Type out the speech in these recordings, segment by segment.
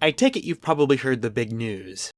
I take it you've probably heard the big news.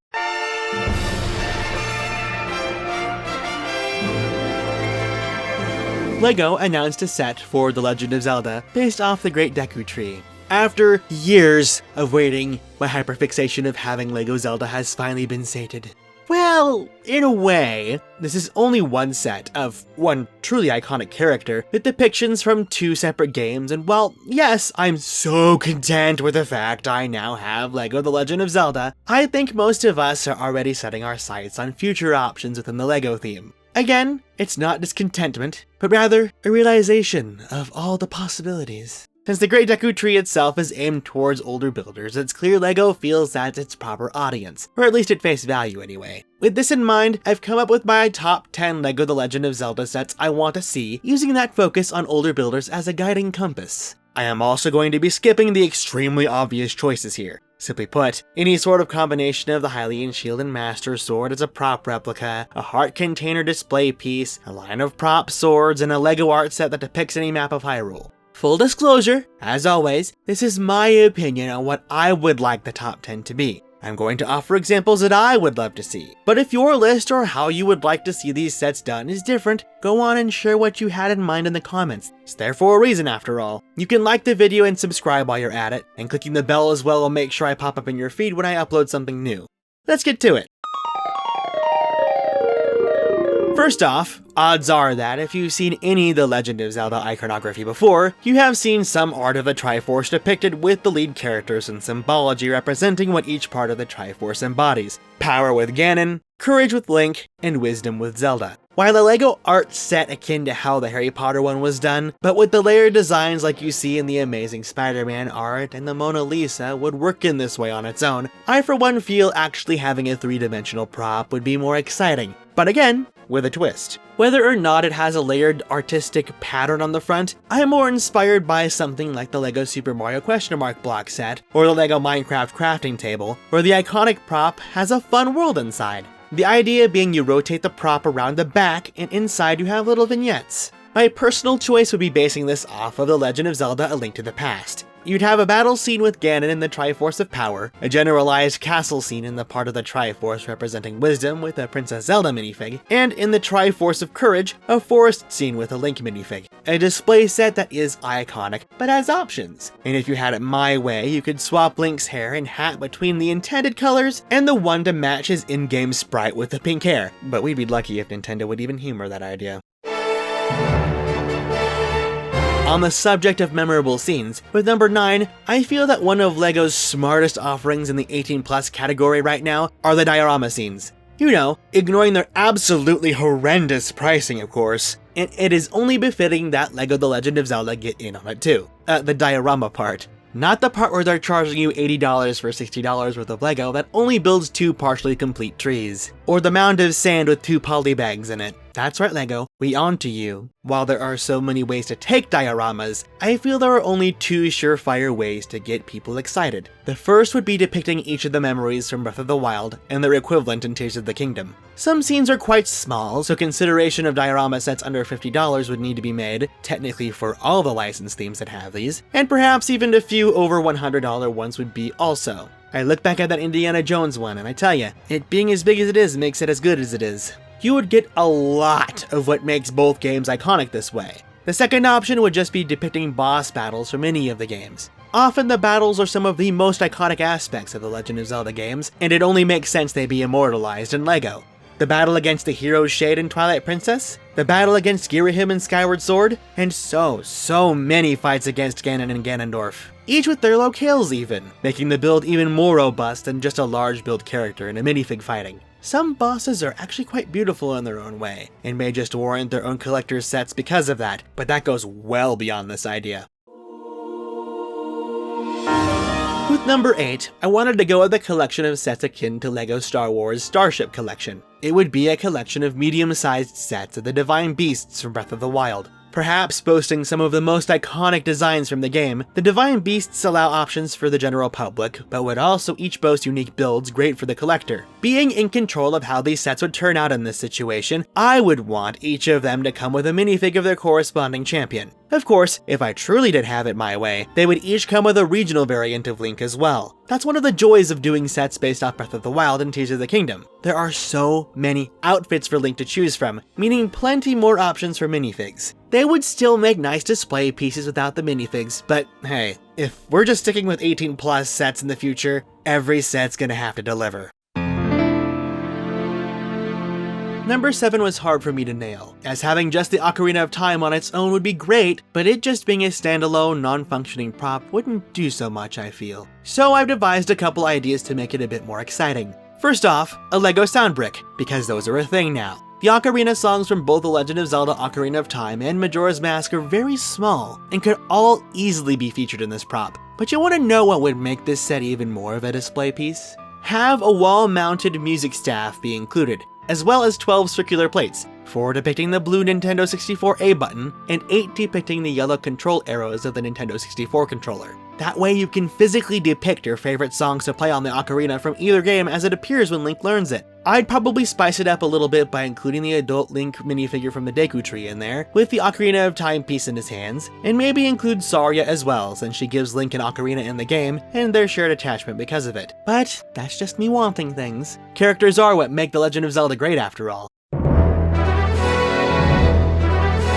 LEGO announced a set for The Legend of Zelda based off the Great Deku Tree. After years of waiting, my hyperfixation of having LEGO Zelda has finally been sated. Well, in a way, this is only one set of one truly iconic character with depictions from two separate games, and while, yes, I'm so content with the fact I now have LEGO The Legend of Zelda, I think most of us are already setting our sights on future options within the LEGO theme. Again, it's not discontentment, but rather a realization of all the possibilities. Since the Great Deku Tree itself is aimed towards older builders, it's clear LEGO feels that's its proper audience, or at least at face value anyway. With this in mind, I've come up with my top 10 LEGO The Legend of Zelda sets I want to see, using that focus on older builders as a guiding compass. I am also going to be skipping the extremely obvious choices here. Simply put, any sort of combination of the Hylian Shield and Master Sword as a prop replica, a heart container display piece, a line of prop swords, and a LEGO art set that depicts any map of Hyrule. Full disclosure, as always, this is my opinion on what I would like the top 10 to be. I'm going to offer examples that I would love to see. But if your list or how you would like to see these sets done is different, go on and share what you had in mind in the comments. It's there for a reason after all. You can like the video and subscribe while you're at it, and clicking the bell as well will make sure I pop up in your feed when I upload something new. Let's get to it. First off, odds are that if you've seen any The Legend of Zelda iconography before, you have seen some art of the Triforce depicted with the lead characters and symbology representing what each part of the Triforce embodies. Power with Ganon, courage with Link, and wisdom with Zelda. While the LEGO art set akin to how the Harry Potter one was done, but with the layered designs like you see in the Amazing Spider-Man art and the Mona Lisa would work in this way on its own, I for one feel actually having a three-dimensional prop would be more exciting. But again, with a twist. Whether or not it has a layered artistic pattern on the front, I am more inspired by something like the LEGO Super Mario block set, or the LEGO Minecraft crafting table, where the iconic prop has a fun world inside. The idea being you rotate the prop around the back, and inside you have little vignettes. My personal choice would be basing this off of The Legend of Zelda: A Link to the Past. You'd have a battle scene with Ganon in the Triforce of Power, a generalized castle scene in the part of the Triforce representing wisdom with a Princess Zelda minifig, and in the Triforce of Courage, a forest scene with a Link minifig. A display set that is iconic, but has options. And if you had it my way, you could swap Link's hair and hat between the intended colors and the one to match his in-game sprite with the pink hair. But we'd be lucky if Nintendo would even humor that idea. On the subject of memorable scenes, with number 9, I feel that one of LEGO's smartest offerings in the 18+ category right now are the diorama scenes. You know, ignoring their absolutely horrendous pricing of course, and it is only befitting that LEGO The Legend of Zelda get in on it too. The diorama part. Not the part where they're charging you $80 for $60 worth of LEGO that only builds 2 partially complete trees. Or the mound of sand with 2 poly bags in it. That's right LEGO, we onto you. While there are so many ways to take dioramas, I feel there are only 2 surefire ways to get people excited. The first would be depicting each of the memories from Breath of the Wild and their equivalent in Tears of the Kingdom. Some scenes are quite small, so consideration of diorama sets under $50 would need to be made, technically for all the licensed themes that have these, and perhaps even a few over $100 ones would be also. I look back at that Indiana Jones one and I tell ya, it being as big as it is makes it as good as it is. You would get a lot of what makes both games iconic this way. The second option would just be depicting boss battles from any of the games. Often the battles are some of the most iconic aspects of the Legend of Zelda games, and it only makes sense they be immortalized in LEGO. The battle against the Hero's Shade in Twilight Princess, the battle against Girahim in Skyward Sword, and so many fights against Ganon and Ganondorf. Each with their locales even, making the build even more robust than just a large build character in a minifig fighting. Some bosses are actually quite beautiful in their own way, and may just warrant their own collector's sets because of that, but that goes well beyond this idea. With number 8, I wanted to go with a collection of sets akin to LEGO Star Wars Starship Collection. It would be a collection of medium-sized sets of the Divine Beasts from Breath of the Wild. Perhaps boasting some of the most iconic designs from the game, the Divine Beasts allow options for the general public, but would also each boast unique builds great for the collector. Being in control of how these sets would turn out in this situation, I would want each of them to come with a minifig of their corresponding champion. Of course, if I truly did have it my way, they would each come with a regional variant of Link as well. That's one of the joys of doing sets based off Breath of the Wild and Tears of the Kingdom. There are so many outfits for Link to choose from, meaning plenty more options for minifigs. They would still make nice display pieces without the minifigs, but hey, if we're just sticking with 18+ sets in the future, every set's gonna have to deliver. Number 7 was hard for me to nail, as having just the Ocarina of Time on its own would be great, but it just being a standalone, non-functioning prop wouldn't do so much, I feel. So I've devised a couple ideas to make it a bit more exciting. First off, a LEGO sound brick, because those are a thing now. The ocarina songs from both The Legend of Zelda Ocarina of Time and Majora's Mask are very small, and could all easily be featured in this prop. But you want to know what would make this set even more of a display piece? Have a wall-mounted music staff be included, as well as 12 circular plates, 4 depicting the blue Nintendo 64 A button, and 8 depicting the yellow control arrows of the Nintendo 64 controller. That way you can physically depict your favorite songs to play on the ocarina from either game as it appears when Link learns it. I'd probably spice it up a little bit by including the adult Link minifigure from the Deku Tree in there, with the Ocarina of Time piece in his hands, and maybe include Saria as well, since she gives Link an ocarina in the game, and their shared attachment because of it. But that's just me wanting things. Characters are what make The Legend of Zelda great after all.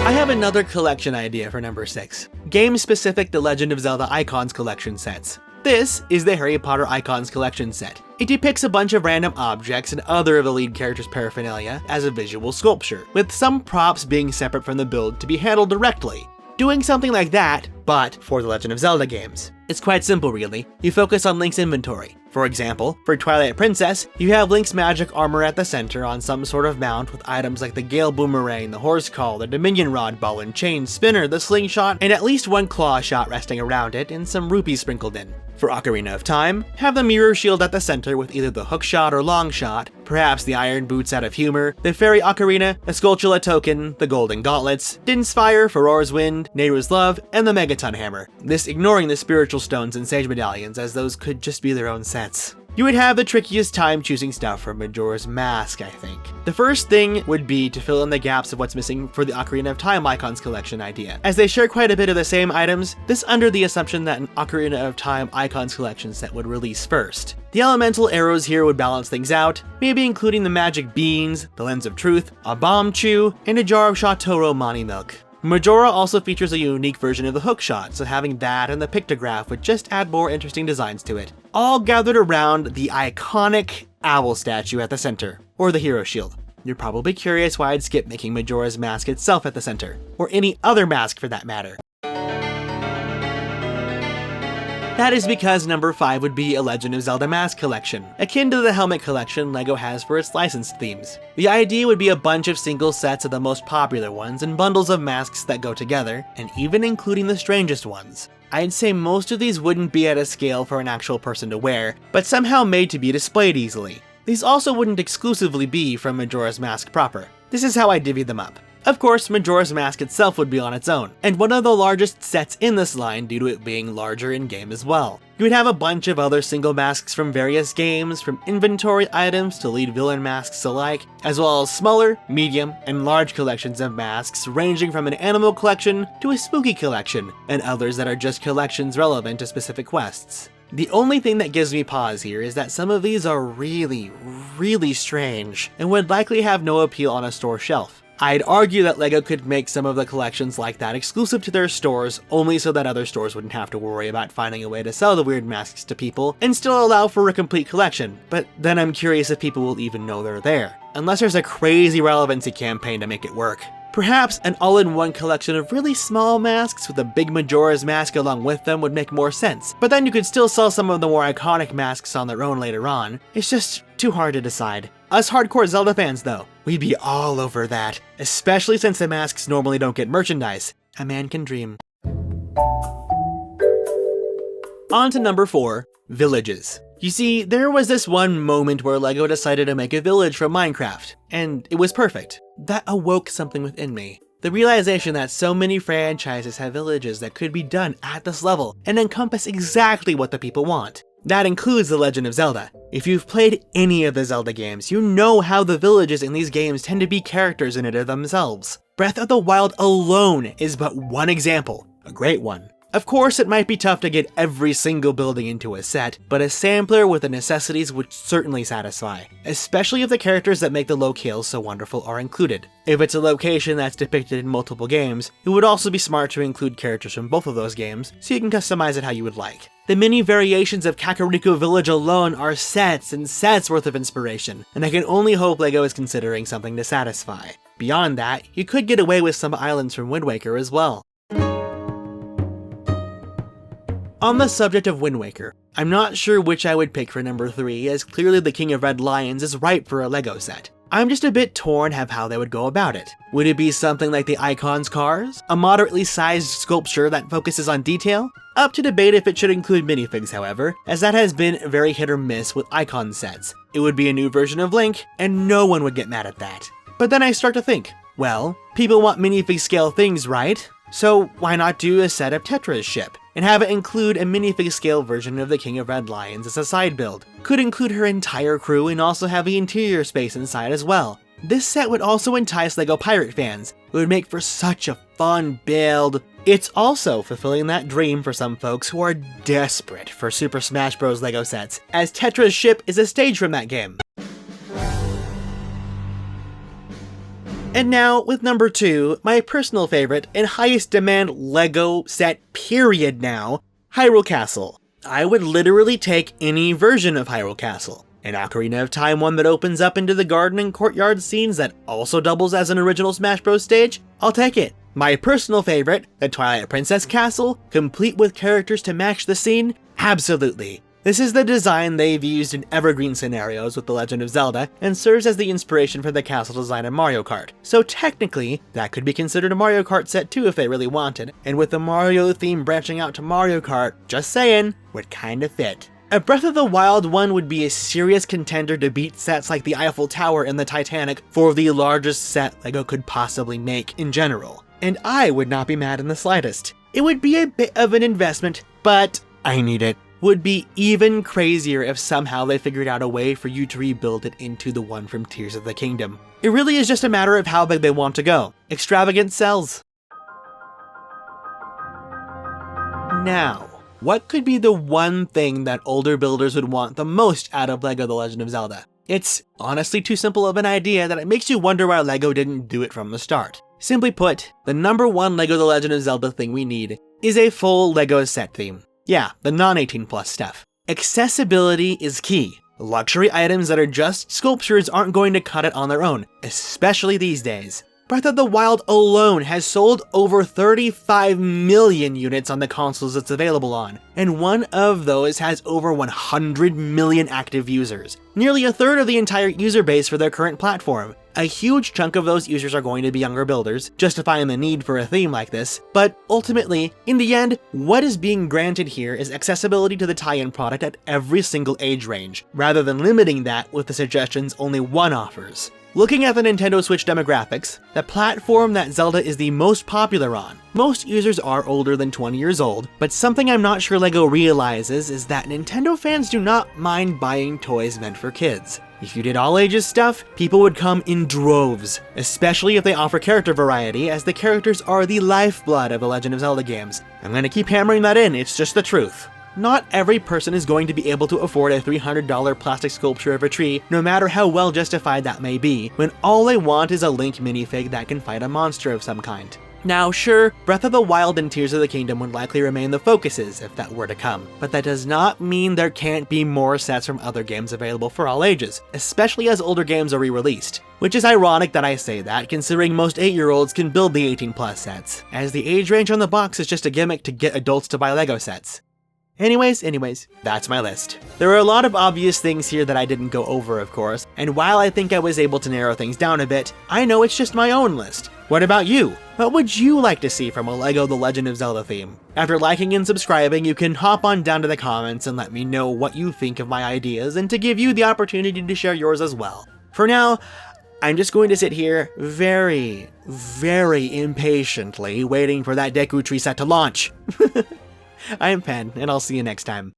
I have another collection idea for number 6. Game-specific The Legend of Zelda Icons collection sets. This is the Harry Potter Icons collection set. It depicts a bunch of random objects and other of the lead character's paraphernalia as a visual sculpture, with some props being separate from the build to be handled directly. Doing something like that, but for the Legend of Zelda games. It's quite simple really. You focus on Link's inventory. For example, for Twilight Princess, you have Link's magic armor at the center on some sort of mount with items like the Gale Boomerang, the Horse Call, the Dominion Rod, Ball and Chain, Spinner, the Slingshot, and at least one claw shot resting around it and some rupees sprinkled in. For Ocarina of Time, have the Mirror Shield at the center with either the Hookshot or Longshot, perhaps the Iron Boots out of Humor, the Fairy Ocarina, the Skulltula Token, the Golden Gauntlets, Din's Fire, Ferora's Wind, Nehru's Love, and the Megaton Hammer. This ignoring the Spiritual Stones and Sage Medallions, as those could just be their own sets. You would have the trickiest time choosing stuff for Majora's Mask, I think. The first thing would be to fill in the gaps of what's missing for the Ocarina of Time Icons collection idea. As they share quite a bit of the same items, this under the assumption that an Ocarina of Time Icons collection set would release first. The elemental arrows here would balance things out, maybe including the magic beans, the Lens of Truth, a bomb chew, and a jar of Chateau Romani milk. Majora also features a unique version of the hookshot, so having that and the pictograph would just add more interesting designs to it. All gathered around the iconic owl statue at the center, or the hero shield. You're probably curious why I'd skip making Majora's Mask itself at the center, or any other mask for that matter. That is because number 5 would be a Legend of Zelda mask collection, akin to the helmet collection LEGO has for its licensed themes. The idea would be a bunch of single sets of the most popular ones and bundles of masks that go together, and even including the strangest ones. I'd say most of these wouldn't be at a scale for an actual person to wear, but somehow made to be displayed easily. These also wouldn't exclusively be from Majora's Mask proper. This is how I divvy them up. Of course, Majora's Mask itself would be on its own, and one of the largest sets in this line due to it being larger in-game as well. You would have a bunch of other single masks from various games, from inventory items to lead villain masks alike, as well as smaller, medium, and large collections of masks ranging from an animal collection to a spooky collection, and others that are just collections relevant to specific quests. The only thing that gives me pause here is that some of these are really strange, and would likely have no appeal on a store shelf. I'd argue that LEGO could make some of the collections like that exclusive to their stores, only so that other stores wouldn't have to worry about finding a way to sell the weird masks to people, and still allow for a complete collection. But then I'm curious if people will even know they're there, unless there's a crazy relevancy campaign to make it work. Perhaps an all-in-one collection of really small masks with a big Majora's Mask along with them would make more sense, but then you could still sell some of the more iconic masks on their own later on. It's just too hard to decide. Us hardcore Zelda fans though, we'd be all over that, especially since the masks normally don't get merchandise. A man can dream. On to number 4, villages. You see, there was this one moment where LEGO decided to make a village from Minecraft, and it was perfect. That awoke something within me. The realization that so many franchises have villages that could be done at this level and encompass exactly what the people want. That includes The Legend of Zelda. If you've played any of the Zelda games, you know how the villages in these games tend to be characters in and of themselves. Breath of the Wild alone is but one example, a great one. Of course, it might be tough to get every single building into a set, but a sampler with the necessities would certainly satisfy, especially if the characters that make the locales so wonderful are included. If it's a location that's depicted in multiple games, it would also be smart to include characters from both of those games, so you can customize it how you would like. The many variations of Kakariko Village alone are sets and sets worth of inspiration, and I can only hope LEGO is considering something to satisfy. Beyond that, you could get away with some islands from Wind Waker as well. On the subject of Wind Waker, I'm not sure which I would pick for number 3, as clearly the King of Red Lions is ripe for a LEGO set. I'm just a bit torn of how they would go about it. Would it be something like the Icon's cars? A moderately sized sculpture that focuses on detail? Up to debate if it should include minifigs, however, as that has been very hit or miss with Icon sets. It would be a new version of Link, and no one would get mad at that. But then I start to think, well, people want minifig scale things, right? So why not do a set of Tetra's ship, and have it include a minifig scale version of the King of Red Lions as a side build? Could include her entire crew and also have the interior space inside as well. This set would also entice LEGO Pirate fans. It would make for such a fun build. It's also fulfilling that dream for some folks who are desperate for Super Smash Bros. LEGO sets, as Tetra's ship is a stage from that game. And now, with number 2, my personal favorite and highest demand LEGO set period now, Hyrule Castle. I would literally take any version of Hyrule Castle. An Ocarina of Time one that opens up into the garden and courtyard scenes that also doubles as an original Smash Bros. Stage? I'll take it. My personal favorite, the Twilight Princess Castle, complete with characters to match the scene? Absolutely. This is the design they've used in evergreen scenarios with The Legend of Zelda, and serves as the inspiration for the castle design in Mario Kart. So technically, that could be considered a Mario Kart set too if they really wanted, and with the Mario theme branching out to Mario Kart, just saying, would kinda fit. A Breath of the Wild one would be a serious contender to beat sets like the Eiffel Tower and the Titanic for the largest set LEGO could possibly make in general. And I would not be mad in the slightest. It would be a bit of an investment, but I need it. Would be even crazier if somehow they figured out a way for you to rebuild it into the one from Tears of the Kingdom. It really is just a matter of how big they want to go. Extravagant sells. Now, what could be the one thing that older builders would want the most out of LEGO The Legend of Zelda? It's honestly too simple of an idea that it makes you wonder why LEGO didn't do it from the start. Simply put, the number one LEGO The Legend of Zelda thing we need is a full LEGO set theme. Yeah, the non-18+ stuff. Accessibility is key. Luxury items that are just sculptures aren't going to cut it on their own, especially these days. Breath of the Wild alone has sold over 35 million units on the consoles it's available on, and one of those has over 100 million active users, nearly a third of the entire user base for their current platform. A huge chunk of those users are going to be younger builders, justifying the need for a theme like this, but ultimately, in the end, what is being granted here is accessibility to the tie-in product at every single age range, rather than limiting that with the suggestions only one offers. Looking at the Nintendo Switch demographics, the platform that Zelda is the most popular on, most users are older than 20 years old, but something I'm not sure LEGO realizes is that Nintendo fans do not mind buying toys meant for kids. If you did all ages stuff, people would come in droves, especially if they offer character variety, as the characters are the lifeblood of the Legend of Zelda games. I'm gonna keep hammering that in, it's just the truth. Not every person is going to be able to afford a $300 plastic sculpture of a tree, no matter how well justified that may be, when all they want is a Link minifig that can fight a monster of some kind. Now sure, Breath of the Wild and Tears of the Kingdom would likely remain the focuses if that were to come, but that does not mean there can't be more sets from other games available for all ages, especially as older games are re-released. Which is ironic that I say that, considering most 8-year-olds can build the 18+ sets, as the age range on the box is just a gimmick to get adults to buy LEGO sets. Anyways, that's my list. There are a lot of obvious things here that I didn't go over, of course, and while I think I was able to narrow things down a bit, I know it's just my own list. What about you? What would you like to see from a LEGO The Legend of Zelda theme? After liking and subscribing, you can hop on down to the comments and let me know what you think of my ideas and to give you the opportunity to share yours as well. For now, I'm just going to sit here very, very impatiently waiting for that Deku Tree set to launch. I'm Pen, and I'll see you next time.